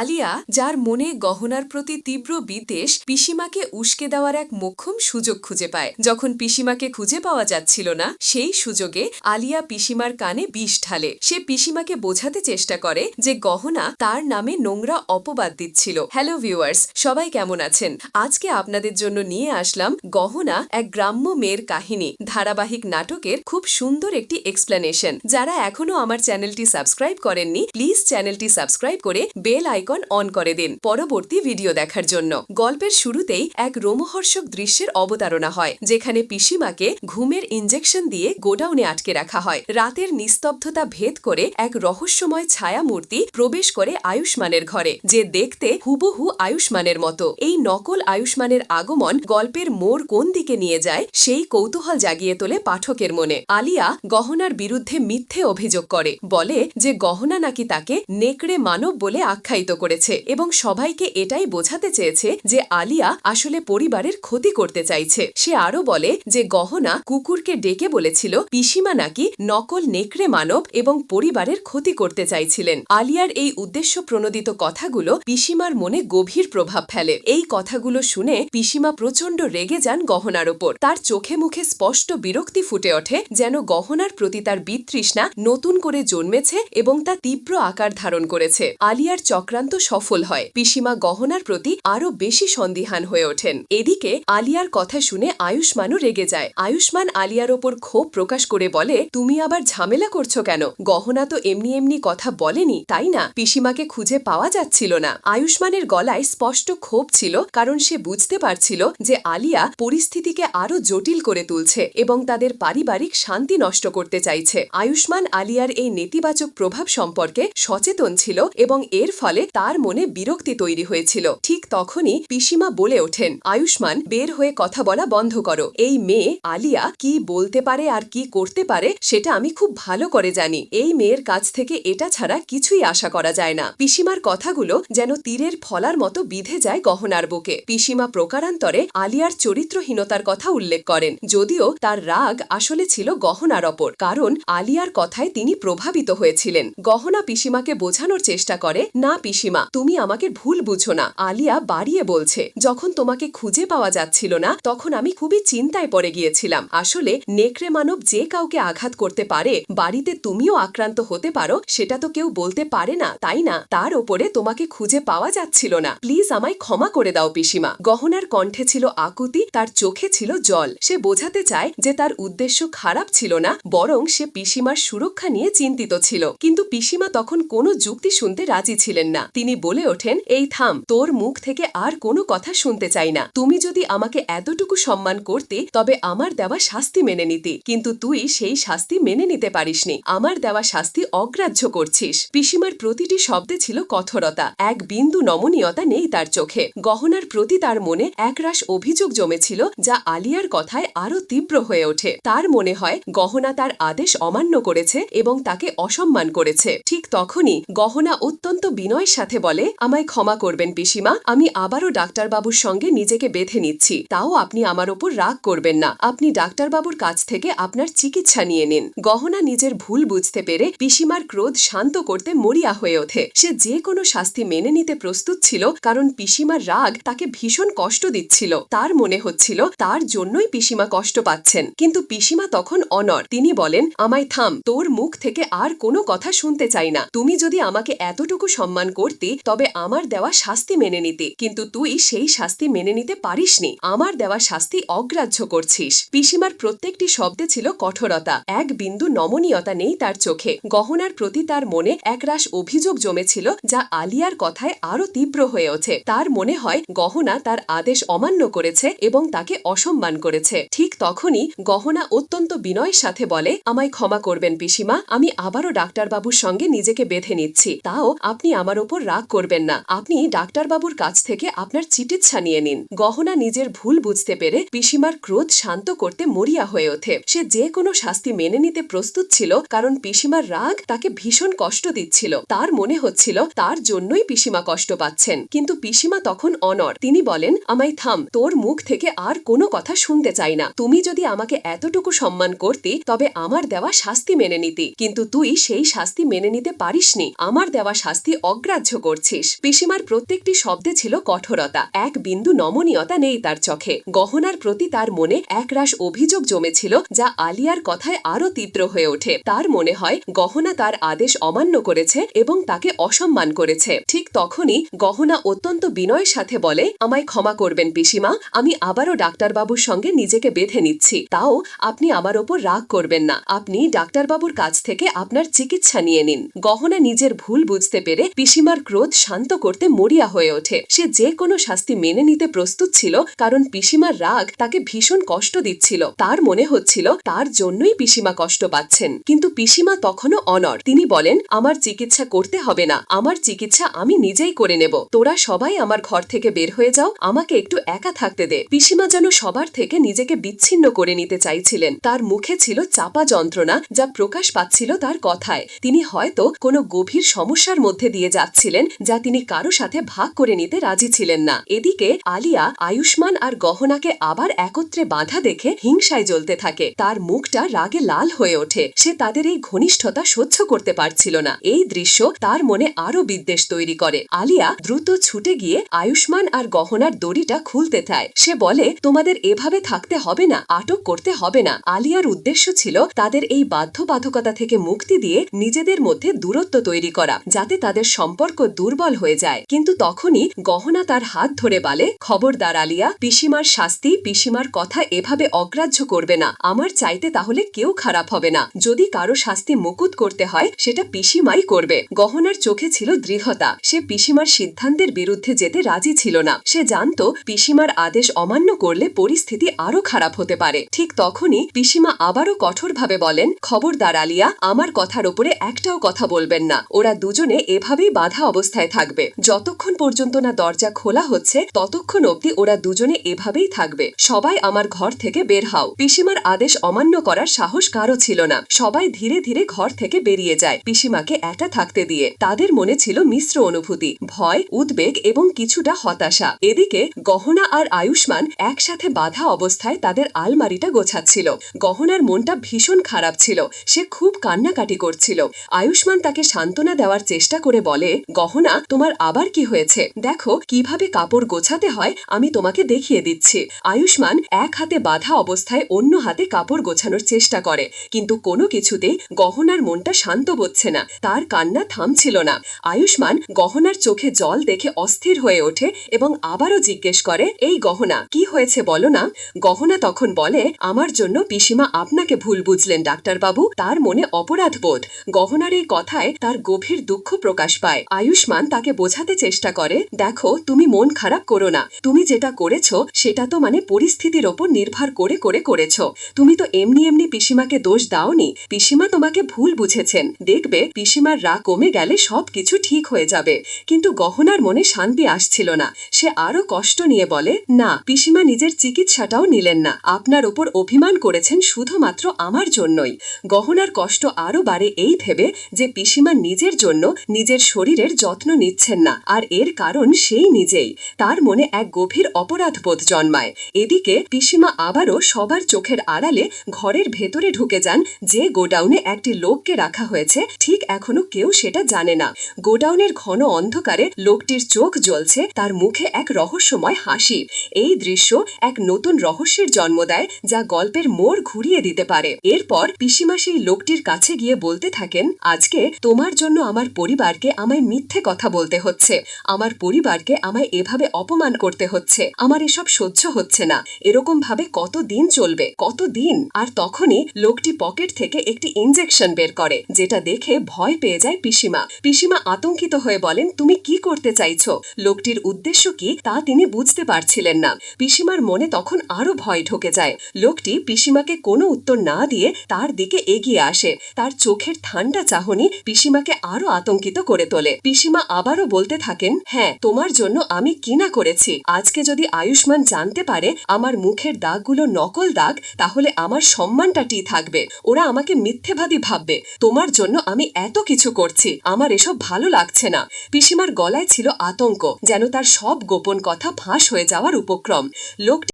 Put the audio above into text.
আলিয়া, যার মনে গহনার প্রতি তীব্র বিদ্বেষ, পিসিমাকে উস্কে দেওয়ার এক মোক্ষম সুযোগ খুঁজে পায়। যখন পিসিমাকে খুঁজে পাওয়া যাচ্ছিল না, সেই সুযোগে আলিয়া পিসিমার কানে বিষ ঢালে। সে পিসিমাকে বোঝাতে চেষ্টা করে যে গহনা তার নামে নোংরা অপবাদ দিচ্ছিল। হ্যালো ভিউয়ার্স, সবাই কেমন আছেন? আজকে আপনাদের জন্য নিয়ে আসলাম গহনা, এক গ্রাম্য মেয়ের কাহিনী, ধারাবাহিক নাটকের খুব সুন্দর একটি এক্সপ্লেনেশন। যারা এখনো আমার চ্যানেলটি সাবস্ক্রাইব করেননি, প্লিজ চ্যানেলটি সাবস্ক্রাইব করে বেল আইকন অন করে দিন পরবর্তী ভিডিও দেখার জন্য। গল্পের শুরুতেই এক রোমহর্ষক দৃশ্যের অবতারণা হয়, যেখানে পিসিমাকে ঘুমের ইনজেকশন দিয়ে গোডাউনে আটকে রাখা হয়। রাতের নিস্তব্ধতা ভেদ করে এক রহস্যময় ছায়া মূর্তি প্রবেশ করে আয়ুষ্মানের ঘরে, যে দেখতে হুবহু আয়ুষ্মানের মতো। এই নকল আয়ুষ্মানের আগমন গল্পের মোড় কোন দিকে নিয়ে যায়, সেই কৌতূহল জাগিয়ে তোলে পাঠকের মনে। আলিয়া গহনার বিরুদ্ধে মিথ্যে অভিযোগ করে, বলে যে গহনা নাকি তাকে নেকড়ে মানব বলে আখ্যায়িত করেছে এবং সবাইকে এটাই বোঝাতে চেয়েছে যে আলিয়া আসলে পরিবারের ক্ষতি করতে চাইছে। সে আরও বলে যে গহনা কুকুরকে ডেকে বলেছিল পিসিমা নাকি নকল নেকড়ে মানব এবং পরিবারের ক্ষতি করতে চাইছিলেন। আলিয়ার এই উদ্দেশ্য প্রণোদিত কথাগুলো পিসিমার মনে গভীর প্রভাব ফেলে। এই কথাগুলো শুনে পিসিমা প্রচণ্ড রেগে যান গহনার ওপর। তার চোখে মুখে স্পষ্ট বিরক্তি ফুটে ওঠে, যেন গহনার প্রতি তার বিতৃষ্ণা নতুন করে জন্মেছে এবং তা তীব্র আকার ধারণ করেছে। আলিয়ার চক্রান্ত সফল হয়। পিসিমা গহনার প্রতি আরও বেশি সন্দিহান হয়ে ওঠেন। এদিকে আলিয়ার কথা শুনে আয়ুষ্মানও রেগে যায়। আয়ুষ্মান আলিয়ার ওপর ক্ষোভ প্রকাশ করে বলে, তুমি আবার ঝামেলা করছো কেন? গহনা তো এমনি এমনি কথা বলেনি, তাই না? পিসিমাকে খুঁজে পাওয়া যাচ্ছিল না। আয়ুষ্মানের গলায় স্পষ্ট ক্ষোভ ছিল, কারণ সে বুঝতে পারছিল যে আলিয়া পরিস্থিতিকে আরও জটিল করে তুলছে এবং তাদের পারিবারিক শান্তি নষ্ট করতে চাইছে। আয়ুষ্মান আলিয়ার এই নেতিবাচক প্রভাব সম্পর্কে সচেতন ছিল এবং এর ফলে তার মনে বিরক্তি তৈরি হয়েছিল। ঠিক তখনই পিসিমা বলে ওঠেন, আয়ুষ্মান, বের হয়ে কথা বলা বন্ধ করো। এই মেয়ে আলিয়া কি বলতে পারে আর কি করতে পারে সেটা আমি খুব ভালো করে জানি। এই মেয়ের কাছ থেকে এটা ছাড়া কিছুই আশা করা যায় না। পিসিমার কথাগুলো যেন তীরের ফলার মতো বিঁধে যায় গহনার বুকে। পিসিমা প্রকারান্তরে আলিয়ার চরিত্রহীনতার কথা উল্লেখ করেন, যদিও তার রাগ আসলে ছিল গহনার ওপর, কারণ আলিয়ার কথায় তিনি প্রভাবিত হয়েছিলেন। গহনা পিসিমাকে বোঝানোর চেষ্টা করে, না পিসিমা, তুমি আমাকে ভুল বুঝো না। আলিয়া বাড়িয়ে বলছে, যখন তোমাকে খুঁজে পাওয়া যাচ্ছিল না তখন আমি খুবই চিন্তায় পড়ে গিয়েছিলাম। আসলে নেকড়ে মানব যে কাউকে আঘাত করতে পারে, বাড়িতে তুমিও আক্রান্ত হতে পারো, সেটা তো কেউ বলতে পারে না, তাই না? তার ওপরে তোমাকে খুঁজে পাওয়া যাচ্ছিল না। প্লিজ আমায় ক্ষমা করে দাও পিসিমা। গহনার কণ্ঠে ছিল আকুতি, তার চোখে ছিল জল। সে বোঝাতে চায় যে তার উদ্দেশ্য খারাপ ছিল না, বরং সে পিসিমার সুরক্ষা নিয়ে চিন্তিত ছিল। কিন্তু পিসিমা তখন কোনো যুক্তি শুনতে রাজি ছিলেন না। তিনি বলে ওঠেন, এই থাম, তোর মুখ থেকে আর কোনো কথা শুনতে চাই না। তুমি যদি আমাকে এতটুকু সম্মান করতে তবে আমার দেওয়া শাস্তি মেনে নিতি, কিন্তু তুই সেই শাস্তি মেনে নিতে পারিসনি। আমার দেওয়া শাস্তি অগ্রাহ্য করছিস। পিসিমার প্রতিটি শব্দে ছিল কঠোরতা, এক বিন্দু নমনীয়তা নেই তার চোখে। গহনার প্রতি তার মনে একরাশ অভিযোগ জমেছিল, যা আলিয়ার কথায় আরও তীব্র হয়ে ওঠে। তার মনে হয় গহনা তার আদেশ অমান্য করেছে এবং তাকে অসম্মান করেছে। ঠিক তখনই গহনা অত্যন্ত বিনয়ের সাথে বলে, আমায় ক্ষমা করবেন পিসিমা, আমি আবারও ডাক্তারবাবুর সঙ্গে নিজেকে বেঁধে নিচ্ছি। তাও আপনি আমার ওপর রাগ করবেন না। আপনি ডাক্তারবাবুর কাছ থেকে আপনার চিকিৎসা নিয়ে নিন। গহনা নিজের ভুল বুঝতে পেরে পিসিমার ক্রোধ শান্ত করতে মরিয়া হয়ে ওঠে। সে যে কোনো শাস্তি মেনে নিতে প্রস্তুত ছিল, কারণ পিসিমার রাগ তাকে ভীষণ কষ্ট দিচ্ছিল। তার মনে হচ্ছিল তার জন্যই পিসিমা কষ্ট পাচ্ছেন। কিন্তু পিসিমা তখন অনড়। তিনি বলেন, আমায় থাম, তোর মুখ থেকে আর কোনো কথা শুনতে চাই না। তুমি যদি আমাকে এতটুকু সম্মান করতি তবে আমার দেওয়া শাস্তি মেনে নিতি, কিন্তু তুই সেই শাস্তি মেনে নিতে পারিসনি। আমার দেওয়া শাস্তি অগ্রাহ্য করছিস। পিসিমার প্রত্যেকটি শব্দে ছিল কঠোরতা, এক বিন্দু নমনীয়তা নেই তার চোখে। গহনার প্রতি তার মনে একরাশ অভিযোগ জমেছিল, যা আলিয়ার কথায় আরও তীব্র হয়ে ওঠে। তার মনে হয় গহনা তার আদেশ অমান্য করেছে এবং তাকে অসম্মান করেছে। ঠিক তখনই গহনা অত্যন্ত বিনয়ের সাথে বলে, আমায় ক্ষমা করবেন পিসিমা, আমি আবারও ডাক্তারবাবুর সঙ্গে নিজেকে বেঁধে নিচ্ছি। তাও আপনি আমার ওপর রাগ করবেন না। আপনি ডাক্তারবাবুর কাছ থেকে আপনার চিকিৎসা নিয়ে নিন। গহনা নিজের ভুল বুঝতে পেরে পিসিমার ক্রোধ শান্ত করতে মরিয়া হয়ে ওঠে। সে যে কোনো শাস্তি মেনে নিতে প্রস্তুত ছিল, কারণ পিসিমার রাগ তাকে ভীষণ কষ্ট দিচ্ছিল। তার মনে হচ্ছিল তার জন্যই পিসিমা কষ্ট পাচ্ছেন। কিন্তু পিসিমা তখন অনড়। তিনি বলেন, আমায় থাম, তোর মুখ থেকে আর কোনো কথা শুনতে চাই না। তুমি যদি আমাকে এতটুকু সম্মান করতি তবে আমার দেওয়া শাস্তি মেনে নিতি, কিন্তু তুই সেই শাস্তি মেনে নিতে পারিসনি। আমার দেওয়া শাস্তি অগ্রাহ্য অগ্রাহ্য করছিস। পিসিমার প্রত্যেকটি শব্দে ছিল কঠোরতা, এক বিন্দু নমনীয়তা নেই তার চোখে। গহনার প্রতি তার মনে একরাশ অভিযোগ জমেছিল, যা আলিয়ার কথায় আরো তীব্র হয়ে ওঠে। তার মনে হয় গহনা তার আদেশ অমান্য করেছে এবং তাকে অসম্মান করেছে। ঠিক তখনই গহনা অত্যন্ত বিনয়ের সাথে বলে, আমায় ক্ষমা করবেন পিসিমা, আমি আবারও ডাক্তারবাবুর সঙ্গে নিজেকে বেঁধে নিচ্ছি। তাও আপনি আমার ওপর রাগ করবেন না, আপনি ডাক্তারবাবুর কাছ থেকে আপনার চিকিৎসা নিয়ে নিন। গহনা নিজের ভুল বুঝতে পেরে পিসিমার ক্রোধ শান্ত করতে মরিয়া হয়ে ওঠে। সে যে কোনো শাস্তি মেনে নিতে প্রস্তুত ছিল, কারণ পিসিমার রাগ তাকে ভীষণ কষ্ট দিচ্ছিল। তার মনে হচ্ছিল তার জন্যই পিসিমা কষ্ট পাচ্ছেন। কিন্তু পিসিমা তখনও অনড়। তিনি বলেন, আমার চিকিৎসা করতে হবে না, আমার চিকিৎসা আমি নিজেই করে নেব। তোরা সবাই আমার ঘর থেকে বের হয়ে যাও, আমাকে একটু একা থাকতে দে। পিসিমা যেন সবার থেকে নিজেকে বিচ্ছিন্ন করে নিতে চাইছিলেন। তার মুখে ছিল চাপা যন্ত্রণা, যা প্রকাশ পাচ্ছিল তার কথায়। তিনি হয়তো কোনো গভীর সমস্যার মধ্যে দিয়ে যাচ্ছিলেন, যা তিনি কারো সাথে ভাগ করে নিতে রাজি ছিলেন না। এদিকে আলিয়া আয়ুষ্মান আর গহনাকে আবার একত্রে বাঁধা দেখে হিংসায় জ্বলতে থাকে। তার মুখটা রাগে লাল হয়ে ওঠে। সে তাদের এই ঘনিষ্ঠতা সহ্য করতে পারছিল না। এই দৃশ্য তার মনে আরো বিদ্বেষ তৈরি করে। আলিয়া দ্রুত ছুটে গিয়ে আয়ুষ্মান আর গহনার দড়িটা খুলতে চায়। সে বলে, তোমাদের এভাবে থাকতে হবে না, আটক করতে হবে না। আলিয়ার উদ্দেশ্য ছিল তাদের এই বাধ্যবাধকতা থেকে মুক্তি দিয়ে নিজেদের মধ্যে দূরত্ব তৈরি করা, যাতে তাদের সম্পর্ক দুর্বল হয়ে যায়। কিন্তু তখনই গহনা তার হাত ধরে বলে, খবরদার আলিয়া, পিসিমার শাস্তি, পিসিমার কথা এভাবে অগ্রাহ্য করবে না। আমার চাইতে তাহলে কেউ খারাপ হবে না। যদি কারো শাস্তি মুকুত করতে হয়, সেটা পিসিমাই করবে। গহনার চোখে ছিল দৃঢ়তা। সে পিসিমার সিদ্ধান্তের বিরুদ্ধে যেতে রাজি ছিল না। সে জানত পিসিমার আদেশ অমান্য করলে পরিস্থিতি আরো খারাপ হতে পারে। ঠিক তখনই পিসিমা আবারও কঠোরভাবে বলেন, খবরদার আলিয়া, আমার কথার ওপরে একটাও কথা বলবেন না। ওরা দুজনে এভাবেই বাধা অবস্থায় থাকবে। যতক্ষণ পর্যন্ত না দরজা খোলা হচ্ছে, ততক্ষণ অবধি ওরা দুজনে এভাবেই থাকবে। সবাই আমার ঘর থেকে বের হও। পিসিমার আদেশ অমান্য করার সাহস কারো ছিল না। সবাই ধীরে ধীরে ঘর থেকে বেরিয়ে যায়, পিসিমাকে একা থাকতে দিয়ে। তাদের মনে ছিল মিশ্র অনুভূতি, ভয়, উদ্বেগ এবং কিছুটা হতাশা। এদিকে গহনা আর আয়ুষ্মান একসাথে বাধা অবস্থায় তাদের আলমারিটা গোছাচ্ছিল। গহনার মনটা ভীষণ খারাপ ছিল। সে খুব কান্নাকাটি করছিল। আয়ুষ্মান তাকে সান্ত্বনা দেওয়ার চেষ্টা করে বলে, গহনা, তোমার আবার কি হয়েছে? দেখো কিভাবে কাপড় গোছাতে হয়, আমি তোমাকে দেখিয়ে দিচ্ছি। আয়ুষ্মান এক হাতে বাধা অবস্থায় অন্য হাতে কাপড় গোছানোর চেষ্টা করে, কিন্তু কোনো কিছুতেই গহনার মনটা শান্ত হচ্ছে না। তার কান্না থামছিল না। আয়ুষ্মান গহনার চোখে জল দেখে অস্থির হয়ে ওঠে এবং আবারও জিজ্ঞেস করে, এই গহনা, কি হয়েছে বলো না? গহনা তখন বলে, আমার জন্য পিসিমা আপনাকে ভুল বুঝলেন ডাক্তারবাবু। তার মনে অপরাধ বোধ। গহনার এই কথায় তার গভীর দুঃখ প্রকাশ পায়। আয়ুষ্মান তাকে বোঝাতে চেষ্টা করে, দেখো, তুমি মন খারাপ করো না। তুমি যেটা করেছো সেটা তো পরিস্থিতির ওপর নির্ভর করে করেছো। তুমি তো এমনি এমনি পিসিমাকে দোষ দাওনি। পিসিমা তোমাকে ভুল বুঝেছেন। দেখবে পিসিমার রাগ কমে গেলে সবকিছু ঠিক হয়ে যাবে। কিন্তু গহনার মনে শান্তি আসছিল না। সে আরো কষ্ট নিয়ে বলে, না, পিসিমা নিজের চিকিৎসাটাও নিলেন না। আপনার ওপর অভিমান করেছেন শুধুমাত্র আমার জন্যই। গহনার কষ্ট আরো বাড়ে এই ভেবে যে পিসিমা নিজের জন্য নিজের শরীরের যত্ন নিচ্ছেন না, আর এর কারণ সেই নিজেই। তার মনে এক গভীর অপরাধবোধ জন্মায়। এদিকে পিসিমা আবারও সবার চোখের আড়ালে ঘরের ভেতরে ঢুকে যান। যে গোডাউনে একটি লোককে রাখা হয়েছে, ঠিক এখনো কেউ সেটা জানে না। গোডাউনের ঘন অন্ধকারে লোকটির চোখ জ্বলছে, তার মুখে এক রহস্যময় হাসি। এই দৃশ্য এক নতুন রহস্যের জন্ম দেয়, যা গল্পের মোড় ঘুরিয়ে দিতে পারে। এরপর পিসিমা সেই লোকটির কাছে গিয়ে বলতে থাকেন, আজকে তোমার জন্য আমার পরিবারকে আমায় মিথ্যে কথা বলতে হচ্ছে। আমার পরিবারকে আমায় এভাবে অপমান করতে হচ্ছে। আমার এসব সহ্য হচ্ছে না। এরকম ভাবে কতদিন চলবে, কতদিন? আর তখনই লোকটি পকেট থেকে একটি ইনজেকশন বের করে, যেটা দেখে ভয় পেয়ে যায় পিসিমা। পিসিমা আতঙ্কিত হয়ে বলেন, তুমি কি করতে চাইছো? লোকটির উদ্দেশ্য কি তা তিনি বুঝতে পারছিলেন না। পিসিমার মনে তখন আরো ভয় ঢুকে যায়। লোকটি পিসিমাকে কোনো উত্তর না দিয়ে তার দিকে এগিয়ে আসে। তার চোখের ঠান্ডা চাহনি পিসিমাকে আরো আতঙ্কিত করে তোলে। পিসিমা আবারও বলতে থাকেন, হ্যাঁ, তোমার জন্য আমি কি না করেছি। আজকে যদি আয়ুষ্মান জানতে পারে আমার মুখের দাগগুলো নকল দাগ, তাহলে আমার সম্মানটা টি থাকবে। ওরা আমাকে মিথ্যেবাদী ভাববে। তোমার জন্য আমি এত কিছু করছি, আমার এসব ভালো লাগছে না। পিসিমার গলায় ছিল আতঙ্ক, যেন তার সব গোপন কথা ফাঁস হয়ে যাওয়ার উপক্রম। লোকটি